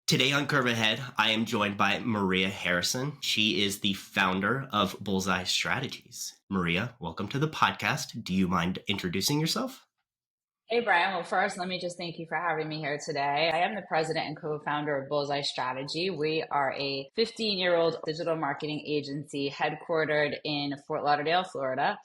Today on Curve Ahead, I am joined by Maria Harrison. She is the founder of Bullseye Strategies. Maria, welcome to the podcast. Do you mind introducing yourself? Hey, Brian. Well, first, let me just thank you for having me here today. I am the president and co-founder of Bullseye Strategy. We are a 15-year-old digital marketing agency headquartered in Fort Lauderdale, Florida.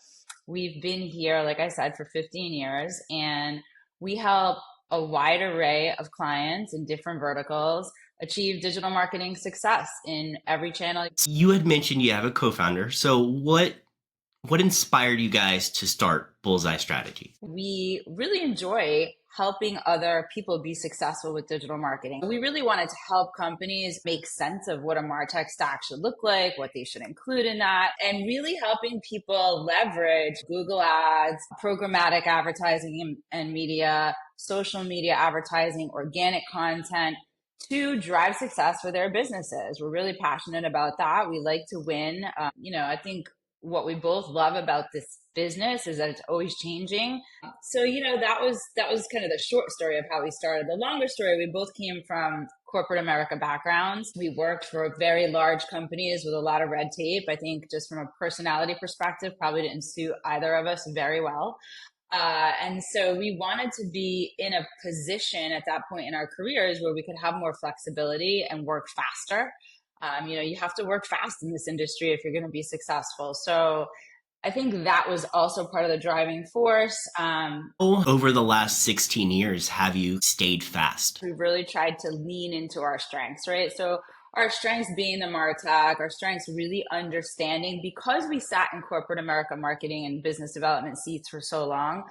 We've been here, like I said, for 15 years, and we help a wide array of clients in different verticals achieve digital marketing success in every channel. You had mentioned you have a co-founder. So what inspired you guys to start Bullseye Strategy? We really enjoy helping other people be successful with digital marketing. We really wanted to help companies make sense of what a MarTech stack should look like, what they should include in that, and really helping people leverage Google Ads, programmatic advertising and media, social media advertising, organic content to drive success for their businesses. We're really passionate about that. We like to win. I think what we both love about this business is that it's always changing. So, that was kind of the short story of how we started. The longer story, we both came from corporate America backgrounds. We worked for very large companies with a lot of red tape. I think just from a personality perspective, probably didn't suit either of us very well. And so we wanted to be in a position at that point in our careers where we could have more flexibility and work faster. You have to work fast in this industry if you're going to be successful. So I think that was also part of the driving force. Over the last 16 years, have you stayed fast? We've really tried to lean into our strengths, right? So our strengths being the MarTech, our strengths really understanding because we sat in corporate America marketing and business development seats for so long,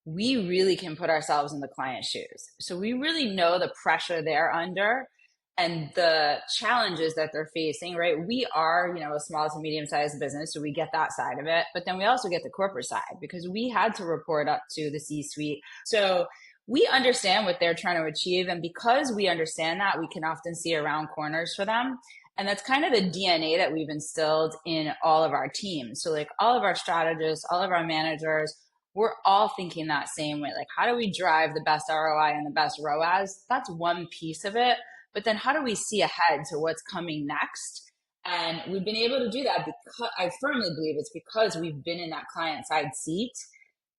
we really can put ourselves in the client's shoes. So we really know the pressure they're under and the challenges that they're facing, right? We are, a small to medium sized business, so we get that side of it. But then we also get the corporate side because we had to report up to the C suite. So we understand what they're trying to achieve. And because we understand that, we can often see around corners for them. And that's kind of the DNA that we've instilled in all of our teams. So, like all of our strategists, all of our managers, we're all thinking that same way. Like, how do we drive the best ROI and the best ROAS? That's one piece of it. But then how do we see ahead to what's coming next? And we've been able to do that because I firmly believe it's because we've been in that client side seat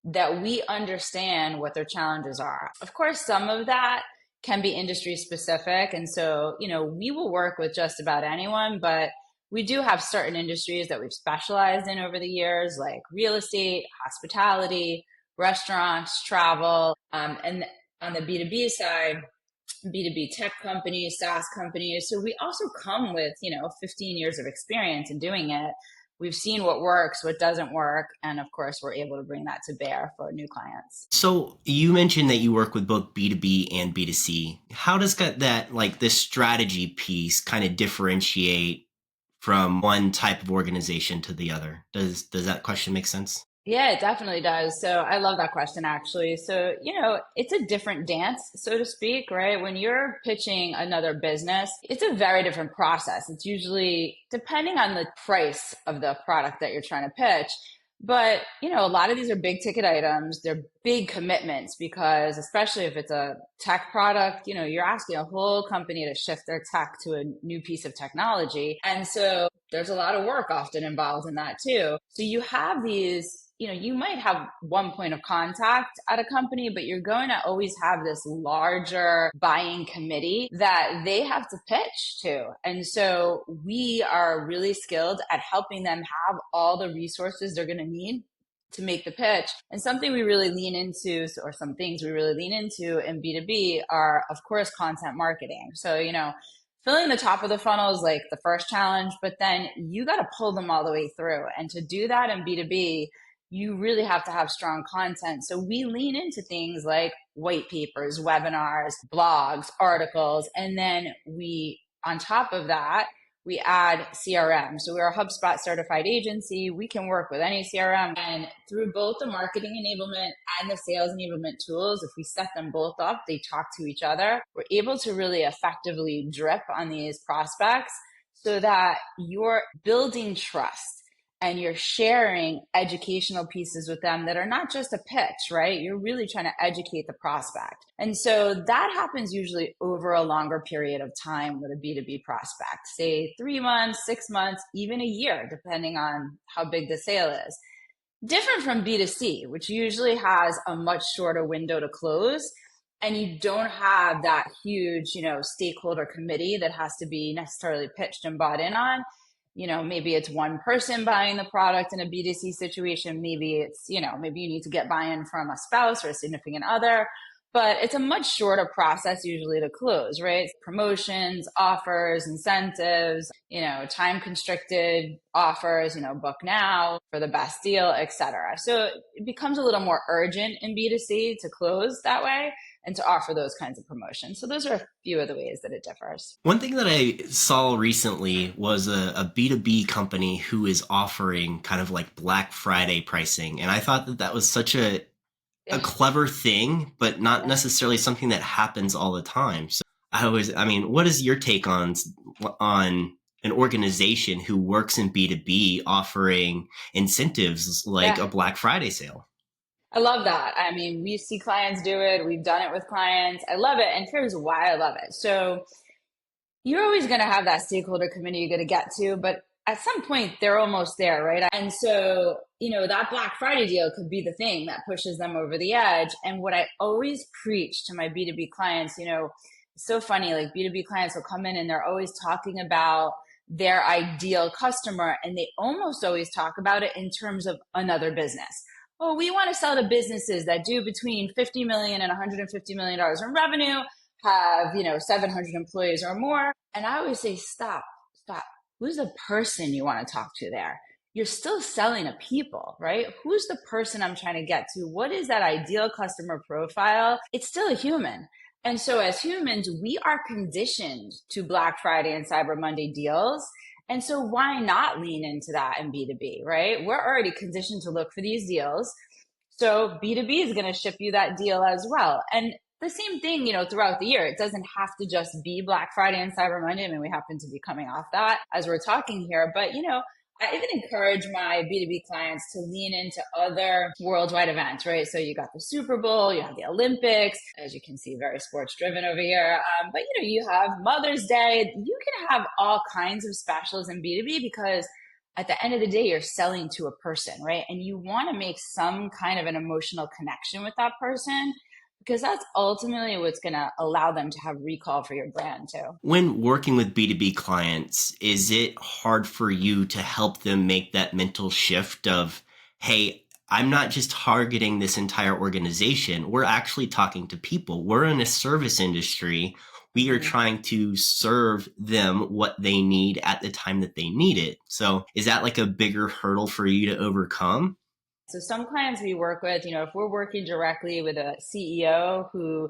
that we understand what their challenges are. Of course, some of that can be industry specific. And so, we will work with just about anyone, but we do have certain industries that we've specialized in over the years, like real estate, hospitality, restaurants, travel. And on the B2B side, B2B tech companies, SaaS companies. So we also come with, 15 years of experience in doing it. We've seen what works, what doesn't work. And of course, we're able to bring that to bear for new clients. So you mentioned that you work with both B2B and B2C. How does this strategy piece kind of differentiate from one type of organization to the other? Does that question make sense? Yeah, it definitely does. So I love that question, actually. So, it's a different dance, so to speak, right? When you're pitching another business, it's a very different process. It's usually depending on the price of the product that you're trying to pitch. But, a lot of these are big ticket items. They're big commitments because, especially if it's a tech product, you're asking a whole company to shift their tech to a new piece of technology. And so there's a lot of work often involved in that too. So you have these you might have one point of contact at a company, but you're going to always have this larger buying committee that they have to pitch to. And so we are really skilled at helping them have all the resources they're going to need to make the pitch. And something we really lean into, or some things we really lean into in B2B are, of course, content marketing. So, filling the top of the funnel is like the first challenge, but then you got to pull them all the way through. And to do that in B2B, you really have to have strong content. So we lean into things like white papers, webinars, blogs, articles, and then on top of that, we add CRM. So we're a HubSpot certified agency. We can work with any CRM, and through both the marketing enablement and the sales enablement tools, if we set them both up, they talk to each other. We're able to really effectively drip on these prospects so that you're building trust. and you're sharing educational pieces with them that are not just a pitch, right? You're really trying to educate the prospect. And so that happens usually over a longer period of time with a B2B prospect, say 3 months, 6 months, even a year, depending on how big the sale is. Different from B2C, which usually has a much shorter window to close. And you don't have that huge, stakeholder committee that has to be necessarily pitched and bought in on. Maybe it's one person buying the product in a B2C situation. Maybe it's, maybe you need to get buy-in from a spouse or a significant other, but it's a much shorter process usually to close, right? Promotions, offers, incentives, time constricted offers, book now for the best deal, etc. So it becomes a little more urgent in B2C to close that way and to offer those kinds of promotions. So those are a few of the ways that it differs. One thing that I saw recently was a B2B company who is offering kind of like Black Friday pricing. And I thought that that was such a Yeah. clever thing, but not necessarily something that happens all the time. So I mean, what is your take on an organization who works in B2B offering incentives like Yeah. a Black Friday sale? I love that. I mean, we see clients do it. We've done it with clients. I love it. And here's why I love it. So you're always going to have that stakeholder committee you're going to get to, but at some point they're almost there, right? And so, that Black Friday deal could be the thing that pushes them over the edge. And what I always preach to my B2B clients, it's so funny, like B2B clients will come in and they're always talking about their ideal customer, and they almost always talk about it in terms of another business. Oh, we want to sell to businesses that do between 50 million and 150 million dollars in revenue, have 700 employees or more. And I always say, stop. Who's the person you want to talk to there? You're still selling to people, right? Who's the person I'm trying to get to? What is that ideal customer profile? It's still a human. And so as humans, we are conditioned to Black Friday and Cyber Monday deals. And so why not lean into that in B2B, right? We're already conditioned to look for these deals. So B2B is going to ship you that deal as well. And the same thing, throughout the year. It doesn't have to just be Black Friday and Cyber Monday. I mean, we happen to be coming off that as we're talking here, but I even encourage my B2B clients to lean into other worldwide events, right? So you got the Super Bowl, you have the Olympics, as you can see, very sports driven over here. But you have Mother's Day. You can have all kinds of specials in B2B because at the end of the day, you're selling to a person, right? And you want to make some kind of an emotional connection with that person because that's ultimately what's going to allow them to have recall for your brand too. When working with B2B clients, is it hard for you to help them make that mental shift of, hey, I'm not just targeting this entire organization. We're actually talking to people. We're in a service industry. We are trying to serve them what they need at the time that they need it. So is that like a bigger hurdle for you to overcome? So some clients we work with, if we're working directly with a CEO who,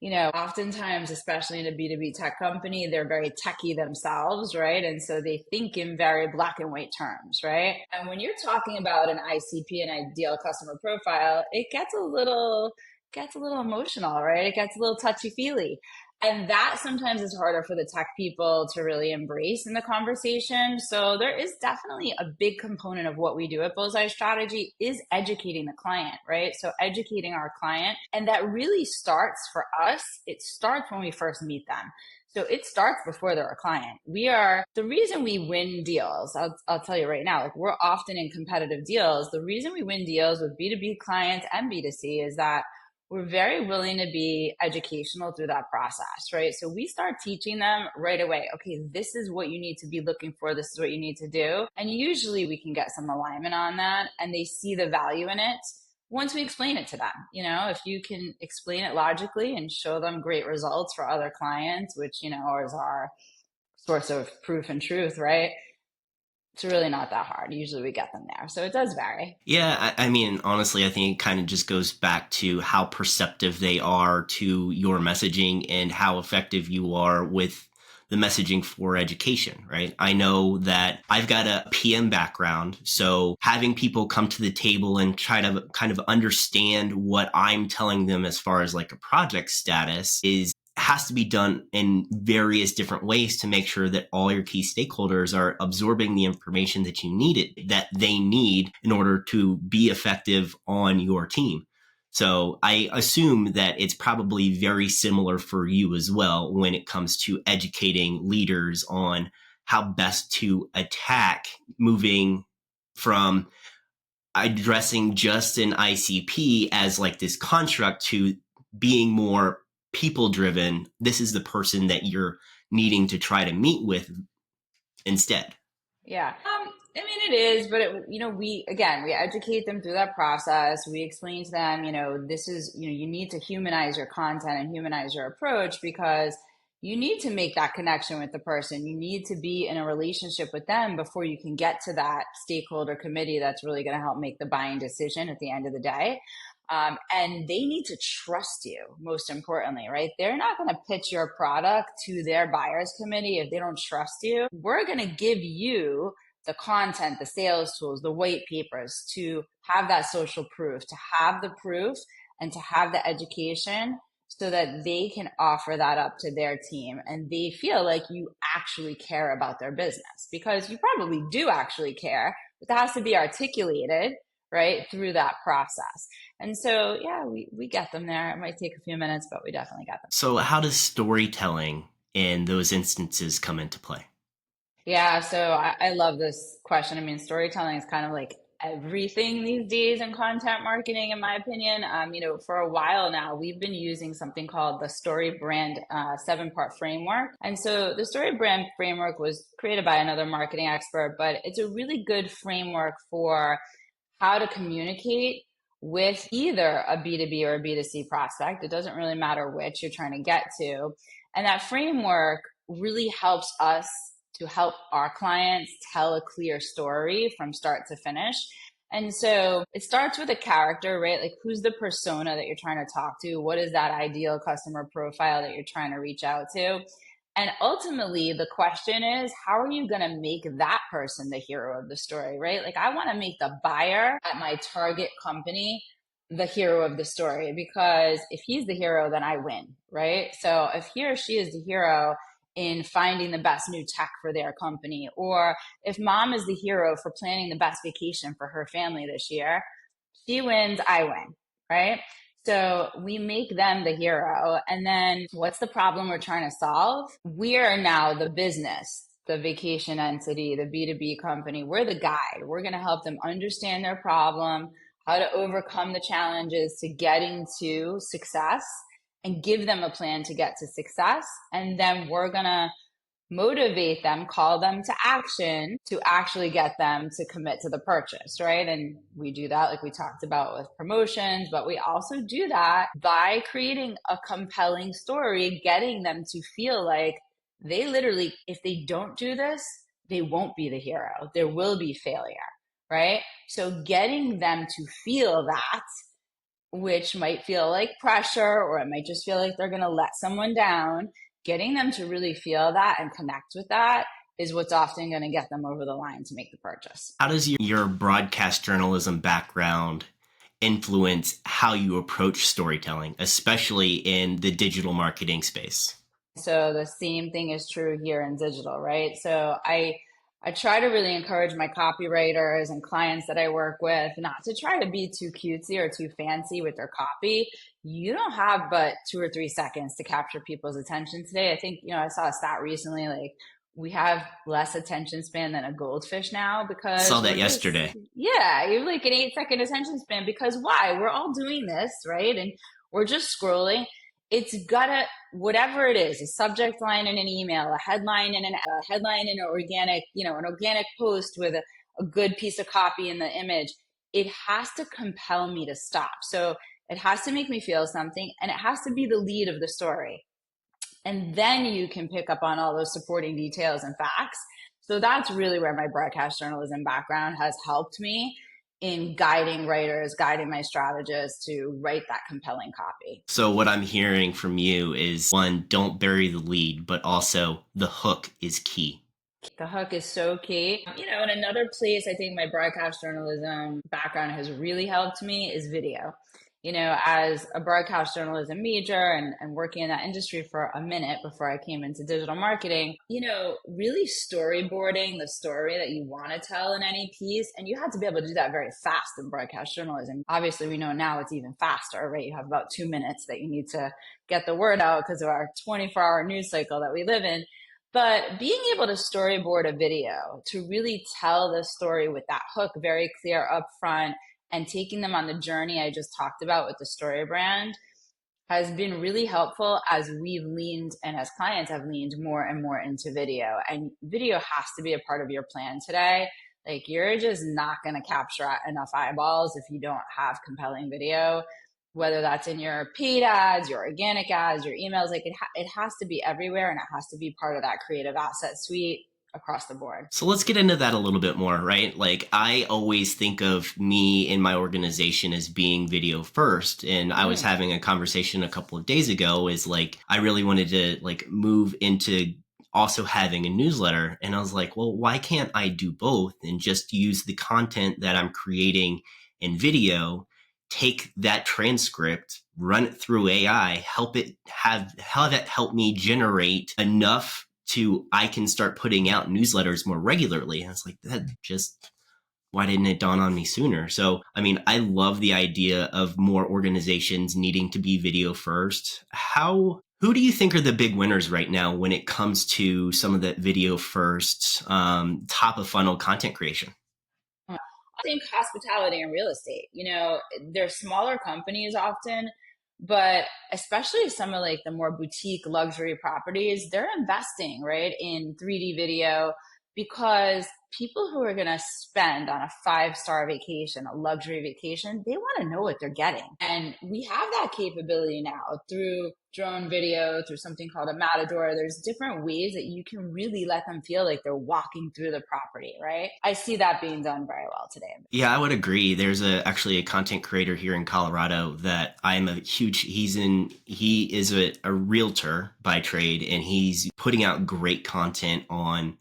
oftentimes, especially in a B2B tech company, they're very techie themselves, right? And so they think in very black and white terms, right? And when you're talking about an ICP, an ideal customer profile, it gets a little emotional, right? It gets a little touchy feely. And that sometimes is harder for the tech people to really embrace in the conversation. So there is definitely a big component of what we do at Bullseye Strategy is educating the client, right? So educating our client. And that really starts for us. It starts when we first meet them. So it starts before they're a client. The reason we win deals, I'll tell you right now, like we're often in competitive deals. The reason we win deals with B2B clients and B2C is that we're very willing to be educational through that process, right? So we start teaching them right away. Okay, this is what you need to be looking for. This is what you need to do. And usually we can get some alignment on that and they see the value in it once we explain it to them. If you can explain it logically and show them great results for other clients, which, is our source of proof and truth, right? It's really not that hard. Usually we get them there. So it does vary. Yeah, I mean, honestly, I think it kind of just goes back to how perceptive they are to your messaging and how effective you are with the messaging for education, right? I know that I've got a PM background, so having people come to the table and try to kind of understand what I'm telling them as far as like a project status is has to be done in various different ways to make sure that all your key stakeholders are absorbing the information that they need in order to be effective on your team. So I assume that it's probably very similar for you as well when it comes to educating leaders on how best to attack moving from addressing just an ICP as like this construct to being more people driven. This is the person that you're needing to try to meet with instead. Yeah. I mean, it is, but we again, we educate them through that process. We explain to them, this is, you need to humanize your content and humanize your approach because you need to make that connection with the person. You need to be in a relationship with them before you can get to that stakeholder committee that's really going to help make the buying decision at the end of the day. And they need to trust you, most importantly, right? They're not going to pitch your product to their buyers committee if they don't trust you. We're going to give you the content, the sales tools, the white papers to have that social proof, to have the proof and to have the education so that they can offer that up to their team and they feel like you actually care about their business, because you probably do actually care, but that has to be articulated, right, through that process. And so, yeah, we get them there. It might take a few minutes, but we definitely get them. So how does storytelling in those instances come into play? Yeah, so I love this question. I mean, storytelling is kind of like everything these days in content marketing, in my opinion. For a while now, we've been using something called the Story Brand 7-part framework. And so the Story Brand framework was created by another marketing expert, but it's a really good framework for how to communicate with either a B2B or a B2C prospect. It doesn't really matter which you're trying to get to. And that framework really helps us to help our clients tell a clear story from start to finish. And so it starts with a character, right? Like, who's the persona that you're trying to talk to? What is that ideal customer profile that you're trying to reach out to? And ultimately, the question is, how are you going to make that person the hero of the story, right? Like, I want to make the buyer at my target company the hero of the story, because if he's the hero, then I win, right? So if he or she is the hero in finding the best new tech for their company, or if mom is the hero for planning the best vacation for her family this year, she wins, I win, right? So we make them the hero. And then what's the problem we're trying to solve? We are now the business, the vacation entity, the B2B company. We're the guide. We're going to help them understand their problem, how to overcome the challenges to getting to success, and give them a plan to get to success. And then we're going to motivate them, call them to action to actually get them to commit to the purchase, right? And we do that, like we talked about, with promotions, but we also do that by creating a compelling story, getting them to feel like they literally, if they don't do this, they won't be the hero. There will be failure, right? So getting them to feel that, which might feel like pressure, or it might just feel like they're going to let someone down, getting them to really feel that and connect with that is what's often going to get them over the line to make the purchase. How does your broadcast journalism background influence how you approach storytelling, especially in the digital marketing space? So the same thing is true here in digital, right? So I try to really encourage my copywriters and clients that I work with not to try to be too cutesy or too fancy with their copy. You don't have but 2 or 3 seconds to capture people's attention today. I think, I saw a stat recently, like, we have less attention span than a goldfish now, because Saw that yesterday. Yeah, you have like an 8-second attention span, because why? We're all doing this, right? And we're just scrolling. It's gotta, whatever it is, a subject line in an email, a headline in an organic, an organic post with a good piece of copy in the image. It has to compel me to stop. So it has to make me feel something, and it has to be the lead of the story. And then you can pick up on all those supporting details and facts. So that's really where my broadcast journalism background has helped me in guiding writers, guiding my strategists to write that compelling copy. So what I'm hearing from you is, one, don't bury the lead, but also the hook is key. The hook is so key. In another place, I think my broadcast journalism background has really helped me is video. As a broadcast journalism major and working in that industry for a minute before I came into digital marketing, really storyboarding the story that you want to tell in any piece. And you had to be able to do that very fast in broadcast journalism. Obviously, we know now it's even faster, right? You have about 2 minutes that you need to get the word out because of our 24-hour news cycle that we live in. But being able to storyboard a video to really tell the story with that hook very clear up front and taking them on the journey I just talked about with the story brand has been really helpful as we've leaned and as clients have leaned more and more into video. And video has to be a part of your plan today. Like, you're just not going to capture enough eyeballs if you don't have compelling video, whether that's in your paid ads, your organic ads, your emails. Like, it has to be everywhere, and it has to be part of that creative asset suite across the board. So let's get into that a little bit more, right? Like, I always think of me and my organization as being video first. And I was having a conversation a couple of days ago, is like, I really wanted to like move into also having a newsletter. And I was like, well, why can't I do both and just use the content that I'm creating in video, take that transcript, run it through AI, help it help me generate enough to I can start putting out newsletters more regularly. And it's like, that just, why didn't it dawn on me sooner? So, I mean, I love the idea of more organizations needing to be video first. Who do you think are the big winners right now when it comes to some of the video first, top of funnel content creation? I think hospitality and real estate, they're smaller companies often, but especially some of like the more boutique luxury properties, they're investing, right, in 3D video because people who are going to spend on a 5-star vacation, a luxury vacation, they want to know what they're getting. And we have that capability now through drone video, through something called a Matador. There's different ways that you can really let them feel like they're walking through the property, right? I see that being done very well today. Yeah, I would agree. There's actually a content creator here in Colorado that I'm a huge, he is a realtor by trade, and he's putting out great content on,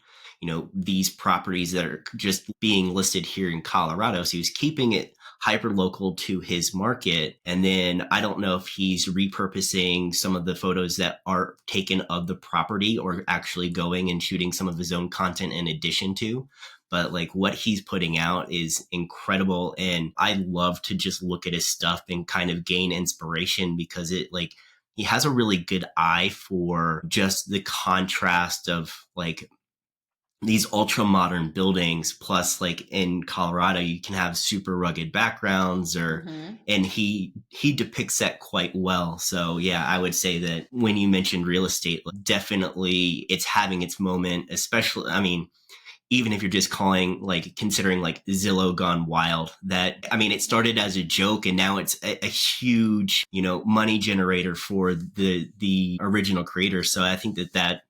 these properties that are just being listed here in Colorado. So he was keeping it hyper local to his market. And then I don't know if he's repurposing some of the photos that are taken of the property or actually going and shooting some of his own content in addition to. But like, what he's putting out is incredible. And I love to just look at his stuff and kind of gain inspiration, because he has a really good eye for just the contrast of like these ultra modern buildings, plus like in Colorado you can have super rugged backgrounds and he depicts that quite well. So yeah, I would say that when you mentioned real estate, definitely it's having its moment, especially, I mean, even if you're just considering like Zillow gone wild, it started as a joke and now it's a huge, money generator for the original creators. So I think that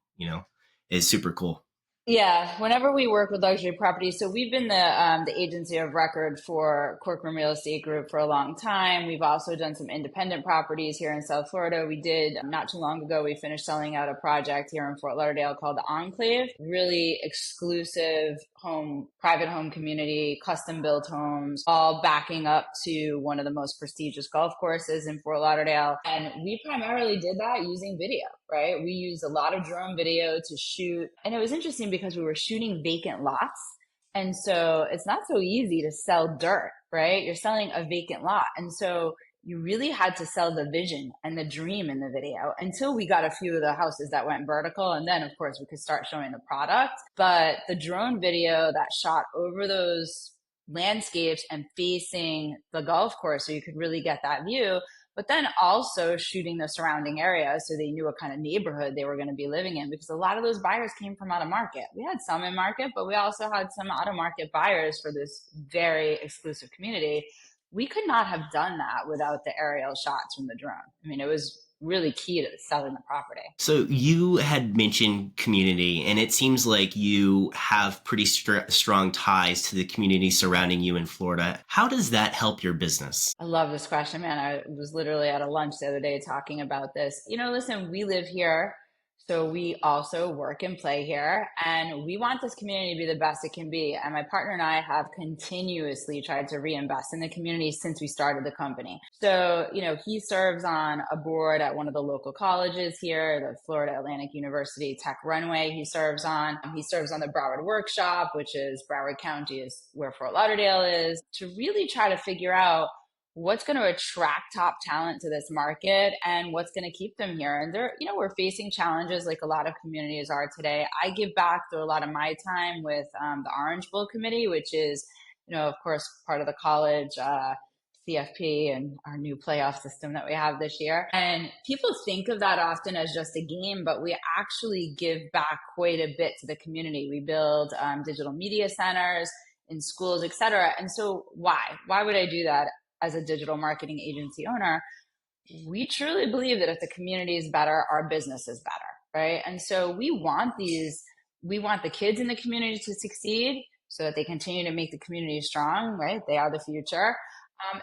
is super cool. Yeah, whenever we work with luxury properties, so we've been the agency of record for Corcoran Real Estate Group for a long time. We've also done some independent properties here in South Florida. We did not too long ago. We finished selling out a project here in Fort Lauderdale called the Enclave. Really exclusive private home community, custom built homes, all backing up to one of the most prestigious golf courses in Fort Lauderdale. And we primarily did that using video, right? We used a lot of drone video to shoot. And it was interesting because we were shooting vacant lots. And so it's not so easy to sell dirt, right? You're selling a vacant lot. And so you really had to sell the vision and the dream in the video until we got a few of the houses that went vertical. And then, of course, we could start showing the product. But the drone video that shot over those landscapes and facing the golf course, so you could really get that view, but then also shooting the surrounding area so they knew what kind of neighborhood they were going to be living in, because a lot of those buyers came from out of market. We had some in market, but we also had some out of market buyers for this very exclusive community. We could not have done that without the aerial shots from the drone. I mean, it was really key to selling the property. So you had mentioned community, and it seems like you have pretty strong ties to the community surrounding you in Florida. How does that help your business? I love this question, man. I was literally at a lunch the other day talking about this. Listen, we live here. So we also work and play here, and we want this community to be the best it can be. And my partner and I have continuously tried to reinvest in the community since we started the company. So, he serves on a board at one of the local colleges here, the Florida Atlantic University Tech Runway. He serves on the Broward Workshop, which is Broward County is where Fort Lauderdale is, to really try to figure out what's going to attract top talent to this market and what's going to keep them here. And we're facing challenges like a lot of communities are today. I give back through a lot of my time with the Orange Bowl Committee, which is, of course, part of the college CFP and our new playoff system that we have this year. And people think of that often as just a game, but we actually give back quite a bit to the community. We build digital media centers in schools, et cetera. And so why would I do that? As a digital marketing agency owner, we truly believe that if the community is better, our business is better, right? And so we want the kids in the community to succeed so that they continue to make the community strong, right? They are the future.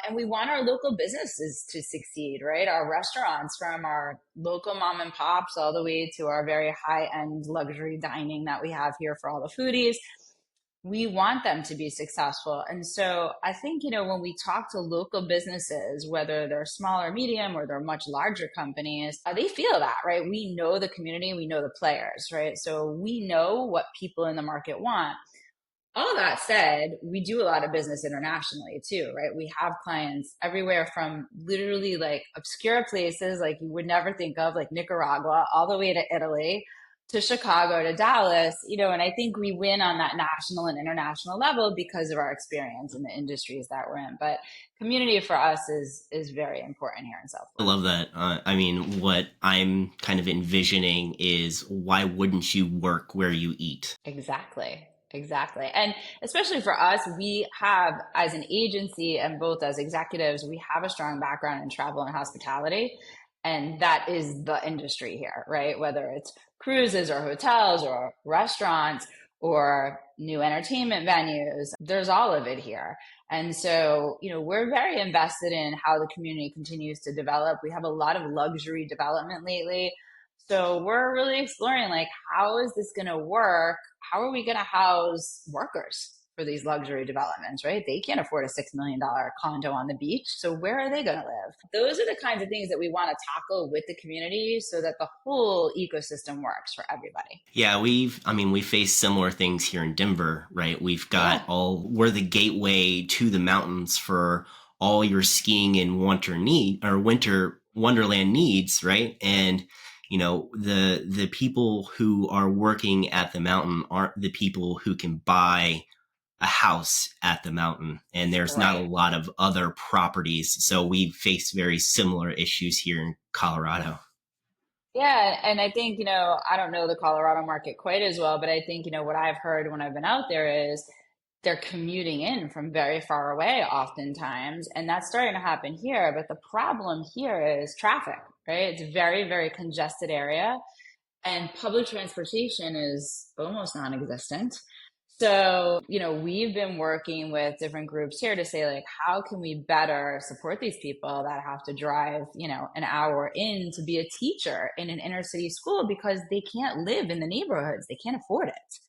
And we want our local businesses to succeed, right? Our restaurants, from our local mom and pops all the way to our very high-end luxury dining that we have here for all the foodies. We want them to be successful. And so I think, when we talk to local businesses, whether they're small or medium or they're much larger companies, they feel that, right? We know the community, we know the players, right? So we know what people in the market want. All that said, we do a lot of business internationally too, right? We have clients everywhere from literally like obscure places like you would never think of, like Nicaragua, all the way to Italy, to Chicago, to Dallas, and I think we win on that national and international level because of our experience in the industries that we're in. But community for us is very important here in South I Florida. love that. I mean, what I'm kind of envisioning is, why wouldn't you work where you eat? Exactly. Exactly. And especially for us, we have, as an agency and both as executives, we have a strong background in travel and hospitality. And that is the industry here, right? Whether it's cruises or hotels or restaurants or new entertainment venues, there's all of it here. And so, we're very invested in how the community continues to develop. We have a lot of luxury development lately. So we're really exploring, like, how is this going to work? How are we going to house workers for these luxury developments, right? They can't afford a $6 million condo on the beach. So where are they going to live? Those are the kinds of things that we want to tackle with the community so that the whole ecosystem works for everybody. Yeah, we face similar things here in Denver, right? Yeah. We're the gateway to the mountains for all your skiing and winter wonderland needs, right? And the people who are working at the mountain aren't the people who can buy a house at the mountain, and there's not a Right. lot of other properties. So we face very similar issues here in Colorado. Yeah, and I think, I don't know the Colorado market quite as well, but I think, what I've heard when I've been out there is they're commuting in from very far away oftentimes, and that's starting to happen here. But the problem here is traffic, right? It's a very, very congested area, and public transportation is almost non-existent. So, we've been working with different groups here to say, like, how can we better support these people that have to drive, an hour in to be a teacher in an inner city school because they can't live in the neighborhoods, they can't afford it.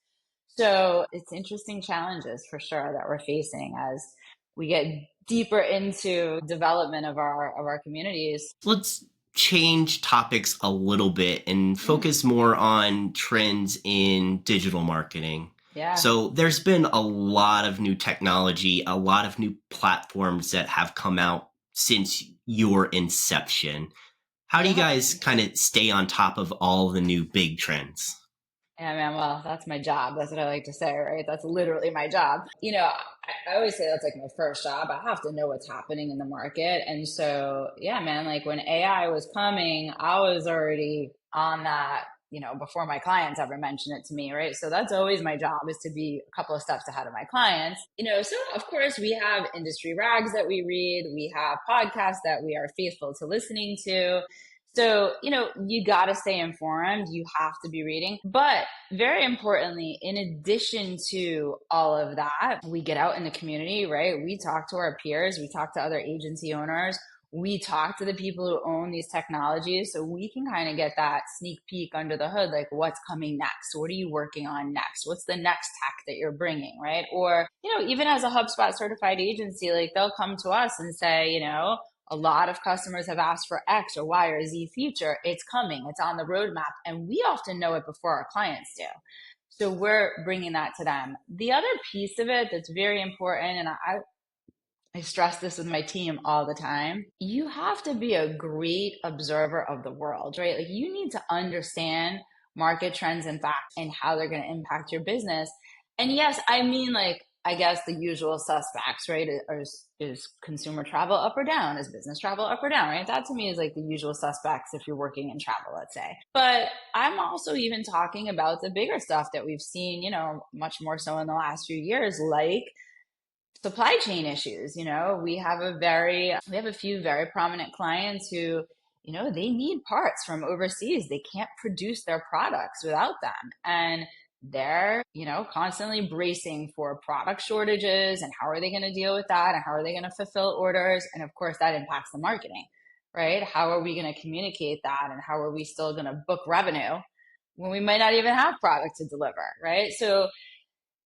So it's interesting challenges for sure that we're facing as we get deeper into development of our communities. Let's change topics a little bit and Mm, focus more on trends in digital marketing. yeah. So there's been a lot of new technology, a lot of new platforms that have come out since your inception. How do you Yeah. guys kind of stay on top of all the new big trends? Yeah, man. Well, that's my job. That's what I like to say, right? That's literally my job. I always say that's like my first job. I have to know what's happening in the market. And so, yeah, man, like when AI was coming, I was already on that, before my clients ever mentioned it to me, right? So that's always my job, is to be a couple of steps ahead of my clients. So of course we have industry rags that we read, we have podcasts that we are faithful to listening to. So, you got to stay informed. You have to be reading. But very importantly, in addition to all of that, we get out in the community, right? We talk to our peers, we talk to other agency owners. we talk to the people who own these technologies so we can kind of get that sneak peek under the hood, like what's coming next, what are you working on next, what's the next tech that you're bringing, right? Or even as a HubSpot certified agency, like they'll come to us and say, a lot of customers have asked for X or Y or Z feature. It's coming, it's on the roadmap, and we often know it before our clients do. So we're bringing that to them. The other piece of it that's very important, and I stress this with my team all the time. You have to be a great observer of the world, right? Like you need to understand market trends and facts and how they're going to impact your business. And yes, I mean, like, I guess the usual suspects, right? Is consumer travel up or down? Is business travel up or down, right? That to me is like the usual suspects if you're working in travel, let's say. But I'm also even talking about the bigger stuff that we've seen, much more so in the last few years, like supply chain issues. We have a few very prominent clients who, they need parts from overseas. They can't produce their products without them. And they're, constantly bracing for product shortages and how are they going to deal with that and how are they going to fulfill orders? And of course that impacts the marketing, right? How are we going to communicate that and how are we still going to book revenue when we might not even have product to deliver, right? So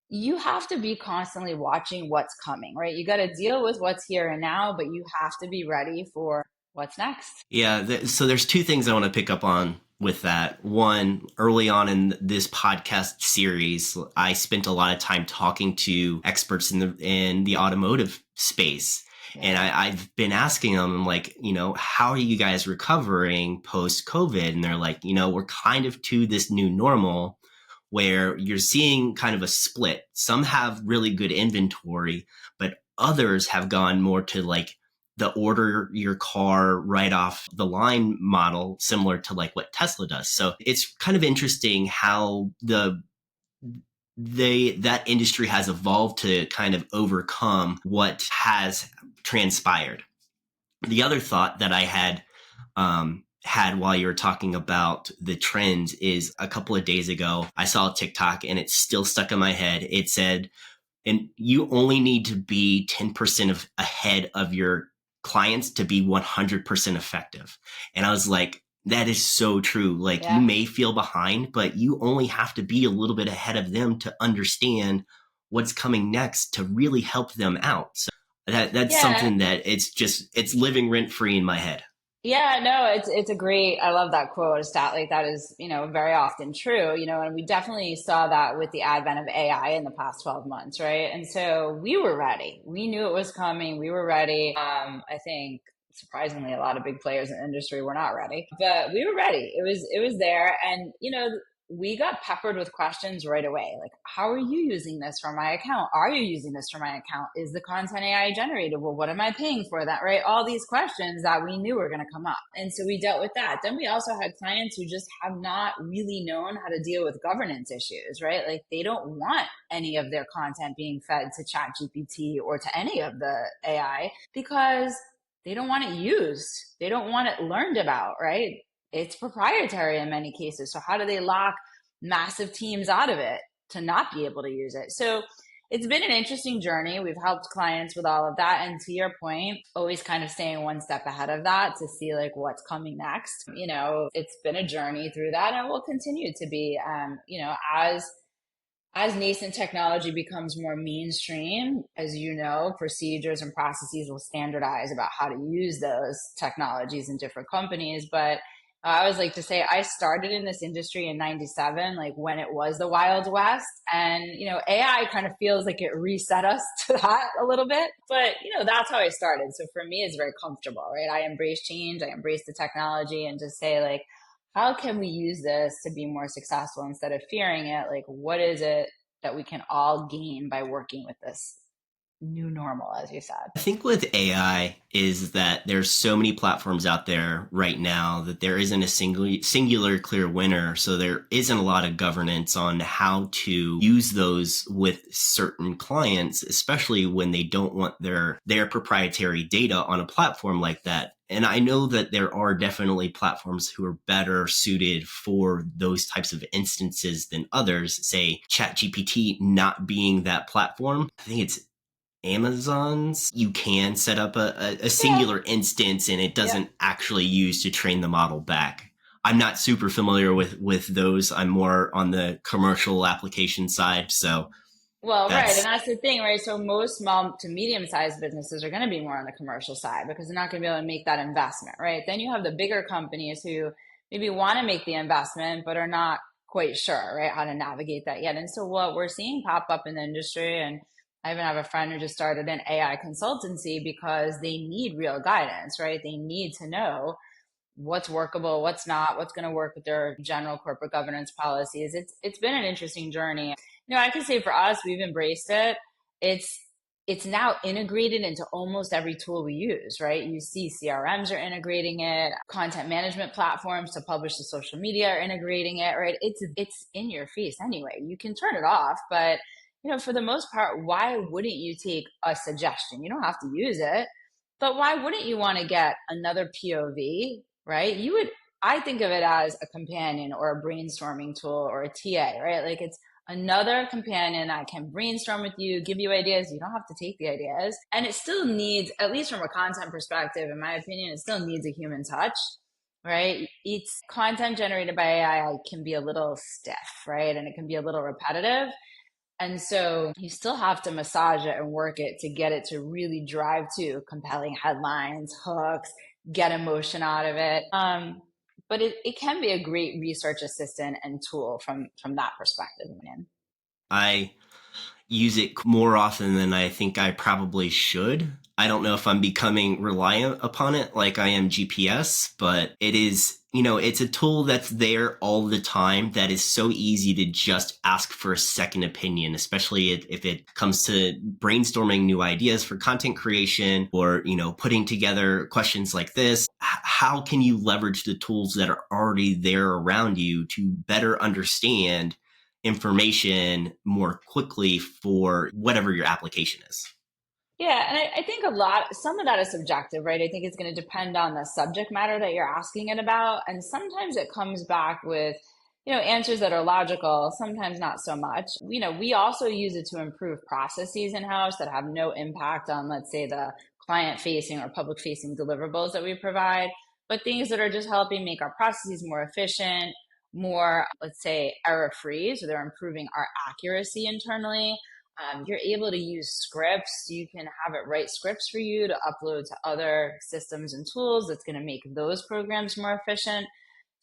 you have to be constantly watching what's coming, right? You got to deal with what's here and now, but you have to be ready for what's next. Yeah. So there's two things I want to pick up on with that. One, early on in this podcast series, I spent a lot of time talking to experts in the automotive space. Yeah. And I've been asking them, like, how are you guys recovering post COVID? And they're like, we're kind of to this new normal where you're seeing kind of a split. Some have really good inventory, but others have gone more to like the order your car right off the line model, similar to like what Tesla does. So it's kind of interesting how that industry has evolved to kind of overcome what has transpired. The other thought that I had while you were talking about the trends is a couple of days ago, I saw a TikTok and it's still stuck in my head. It said, and you only need to be 10% ahead of your clients to be 100% effective. And I was like, that is so true. Like you may feel behind, but you only have to be a little bit ahead of them to understand what's coming next to really help them out. So that's something that it's living rent free in my head. Yeah, no, it's a great, I love that quote. A stat like that is, very often true, and we definitely saw that with the advent of AI in the past 12 months, right? And so we were ready. We knew it was coming. We were ready. I think surprisingly, a lot of big players in the industry were not ready, but we were ready. It was there. And, we got peppered with questions right away. Like, how are you using this for my account? Are you using this for my account? Is the content AI generated? Well, what am I paying for that? Right? All these questions that we knew were going to come up. And so we dealt with that. Then we also had clients who just have not really known how to deal with governance issues, right? Like they don't want any of their content being fed to ChatGPT or to any of the AI because they don't want it used. They don't want it learned about, right? It's proprietary in many cases. So how do they lock massive teams out of it to not be able to use it? So it's been an interesting journey. We've helped clients with all of that. And to your point, always kind of staying one step ahead of that to see like what's coming next. It's been a journey through that and will continue to be, as nascent technology becomes more mainstream, as procedures and processes will standardize about how to use those technologies in different companies. But I always like to say I started in this industry in 97, like when it was the Wild West. And, AI kind of feels like it reset us to that a little bit. But, that's how I started. So for me, it's very comfortable, right? I embrace change. I embrace the technology and just say like, how can we use this to be more successful instead of fearing it? Like, what is it that we can all gain by working with this new normal, as you said? I think with AI is that there's so many platforms out there right now that there isn't a singular clear winner. So there isn't a lot of governance on how to use those with certain clients, especially when they don't want their proprietary data on a platform like that. And I know that there are definitely platforms who are better suited for those types of instances than others, say ChatGPT not being that platform. I think it's Amazon's, you can set up a Yeah. singular instance and it Yeah. doesn't actually use to train the model back. I'm not super familiar with those. I'm more on the commercial application side. So Well, right. And that's, that's the thing, right? So most small to medium-sized businesses are going to be more on the commercial side because they're not going to be able to make that investment, right? Then you have the bigger companies who maybe want to make the investment, but are not quite sure, right, how to navigate that yet. And so what we're seeing pop up in the industry, and I even have a friend who just started an AI consultancy because they need real guidance, right? They need to know what's workable, what's not, what's going to work with their general corporate governance policies. It's been an interesting journey. I can say for us, we've embraced it. It's it's now integrated into almost every tool we use, right? You see CRMs are integrating it, content management platforms to publish to social media are integrating it, right? It's in your face anyway. You can turn it off, but for the most part, why wouldn't you take a suggestion? You don't have to use it, but why wouldn't you want to get another POV, right? I think of it as a companion or a brainstorming tool or a TA, right? Like it's another companion that can brainstorm with you, give you ideas. You don't have to take the ideas. And it still needs, at least from a content perspective, in my opinion, it still needs a human touch, right? It's content generated by AI can be a little stiff, right? And it can be a little repetitive. And so you still have to massage it and work it to get it to really drive to compelling headlines, hooks, get emotion out of it. But it can be a great research assistant and tool from that perspective, man. I use it more often than I think I probably should. I don't know if I'm becoming reliant upon it like I am GPS, but it is, it's a tool that's there all the time that is so easy to just ask for a second opinion, especially if it comes to brainstorming new ideas for content creation or, putting together questions like this. How can you leverage the tools that are already there around you to better understand information more quickly for whatever your application is? Yeah, and I think some of that is subjective, right? I think it's going to depend on the subject matter that you're asking it about. And sometimes it comes back with, answers that are logical, sometimes not so much. We also use it to improve processes in-house that have no impact on, let's say, the client-facing or public-facing deliverables that we provide, but things that are just helping make our processes more efficient, more, let's say, error-free. So they're improving our accuracy internally. You're able to use scripts. You can have it write scripts for you to upload to other systems and tools. That's going to make those programs more efficient.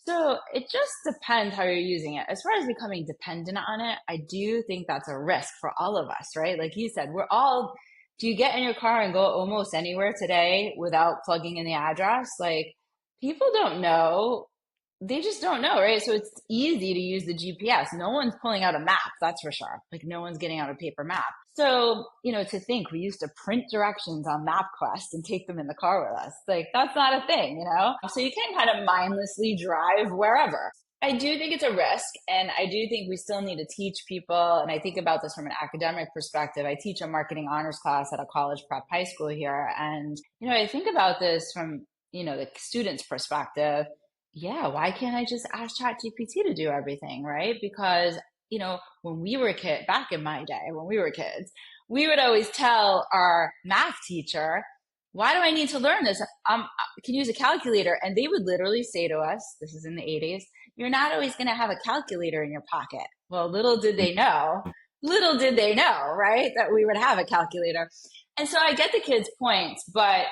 So it just depends how you're using it. As far as becoming dependent on it, I do think that's a risk for all of us, right? Like you said, do you get in your car and go almost anywhere today without plugging in the address? Like people don't know, they just don't know, right? So it's easy to use the GPS. No one's pulling out a map, that's for sure. Like no one's getting out a paper map. So, to think we used to print directions on MapQuest and take them in the car with us. Like that's not a thing. So you can kind of mindlessly drive wherever. I do think it's a risk, and I do think we still need to teach people. And I think about this from an academic perspective. I teach a marketing honors class at a college prep high school here. And, I think about this from, the student's perspective. Yeah, why can't I just ask ChatGPT to do everything, right? Because, when we were back in my day, when we were kids, we would always tell our math teacher, why do I need to learn this? I can use a calculator. And they would literally say to us, this is in the 80s, you're not always going to have a calculator in your pocket. Well, little did they know, right? That we would have a calculator. And so I get the kids' points, but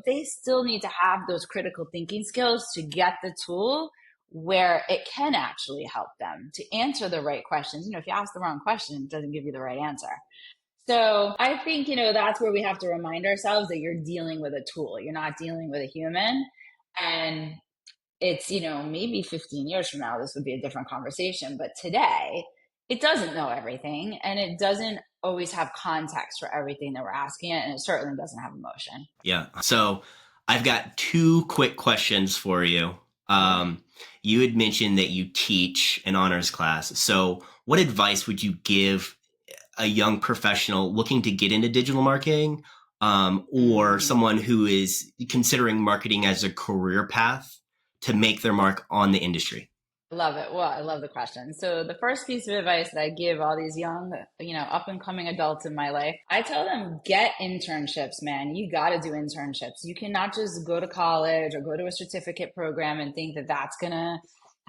they still need to have those critical thinking skills to get the tool where it can actually help them to answer the right questions. If you ask the wrong question, it doesn't give you the right answer. So I think, that's where we have to remind ourselves that you're dealing with a tool. You're not dealing with a human. And it's, maybe 15 years from now, this would be a different conversation. But today, it doesn't know everything, and it doesn't always have context for everything that we're asking it. And it certainly doesn't have emotion. Yeah. So I've got two quick questions for you. Yeah. You had mentioned that you teach an honors class. So what advice would you give a young professional looking to get into digital marketing, or Mm. someone who is considering marketing as a career path to make their mark on the industry? Love it. Well, I love the question. So the first piece of advice that I give all these young, up and coming adults in my life, I tell them get internships, man. You got to do internships. You cannot just go to college or go to a certificate program and think that that's going to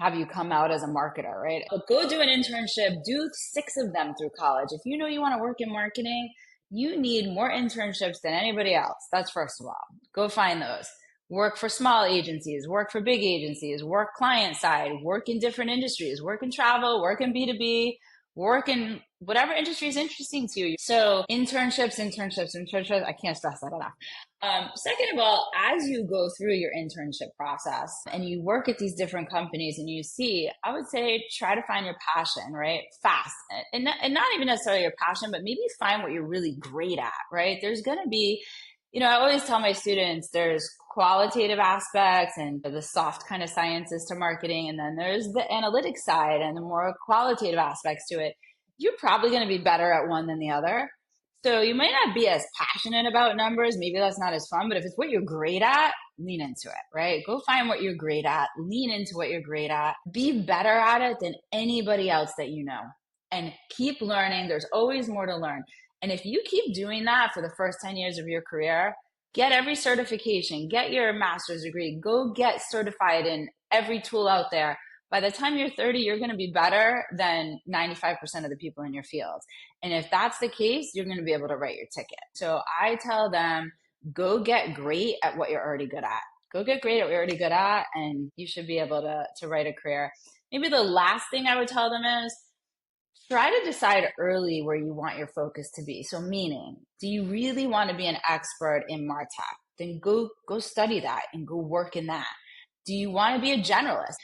have you come out as a marketer, right? But go do an internship, do 6 of them through college. If you know you want to work in marketing, you need more internships than anybody else. That's first of all. Go find those. Work for small agencies, work for big agencies, work client side, work in different industries, work in travel, work in B2B, work in whatever industry is interesting to you. So internships. I can't stress that enough. Second of all, as you go through your internship process and you work at these different companies and you see, I would say try to find your passion, right? Fast. And not even necessarily your passion, but maybe find what you're really great at, right? There's going to be, I always tell my students there's qualitative aspects and the soft kind of sciences to marketing, and then there's the analytics side and the more qualitative aspects to it. You're probably going to be better at one than the other. So you might not be as passionate about numbers. Maybe that's not as fun, but if it's what you're great at, lean into it, right? Go find what you're great at, lean into what you're great at, be better at it than anybody else that you know, and keep learning. There's always more to learn. And if you keep doing that for the first 10 years of your career, get every certification, get your master's degree, go get certified in every tool out there. By the time you're 30, you're going to be better than 95% of the people in your field. And if that's the case, you're going to be able to write your ticket. So I tell them, go get great at what you're already good at. Go get great at what you're already good at, and you should be able to write a career. Maybe the last thing I would tell them is, try to decide early where you want your focus to be. So meaning, do you really want to be an expert in MarTech? Then go study that and go work in that. Do you want to be a generalist?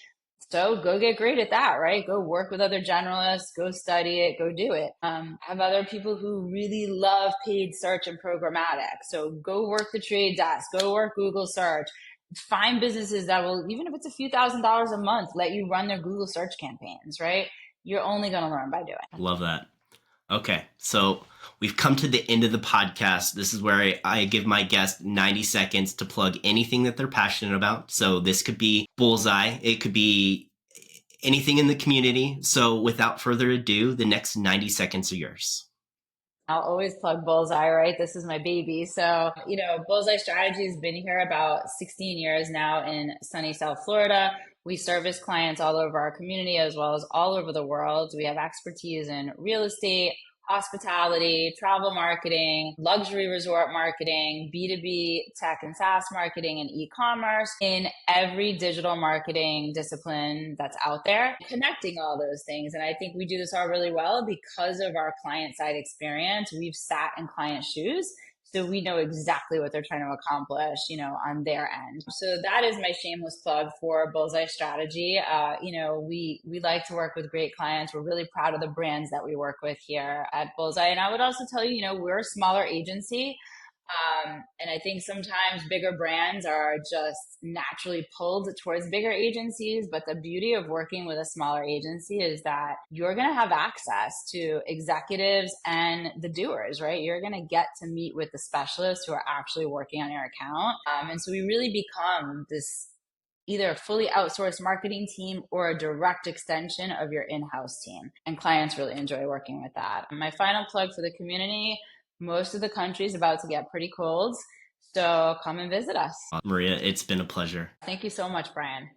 So go get great at that, right? Go work with other generalists, go study it, go do it. I have other people who really love paid search and programmatic. So go work the trade desk, go work Google search. Find businesses that will, even if it's a few $1,000s a month, let you run their Google search campaigns, right? You're only going to learn by doing. Love that. Okay, so we've come to the end of the podcast. This is where I give my guest 90 seconds to plug anything that they're passionate about. So this could be Bullseye. It could be anything in the community. So without further ado, the next 90 seconds are yours. I'll always plug Bullseye, right? This is my baby. So, Bullseye Strategy has been here about 16 years now in sunny South Florida. We service clients all over our community as well as all over the world. We have expertise in real estate, hospitality, travel marketing, luxury resort marketing, B2B tech and SaaS marketing, and e-commerce in every digital marketing discipline that's out there, connecting all those things. And I think we do this all really well because of our client side experience. We've sat in client shoes. So we know exactly what they're trying to accomplish, on their end. So that is my shameless plug for Bullseye Strategy. We like to work with great clients. We're really proud of the brands that we work with here at Bullseye. And I would also tell you, we're a smaller agency. And I think sometimes bigger brands are just naturally pulled towards bigger agencies. But the beauty of working with a smaller agency is that you're going to have access to executives and the doers, right? You're going to get to meet with the specialists who are actually working on your account. And so we really become this either a fully outsourced marketing team or a direct extension of your in-house team. And clients really enjoy working with that. My final plug for the community: most of the country is about to get pretty cold, so come and visit us. Maria, it's been a pleasure. Thank you so much, Brian.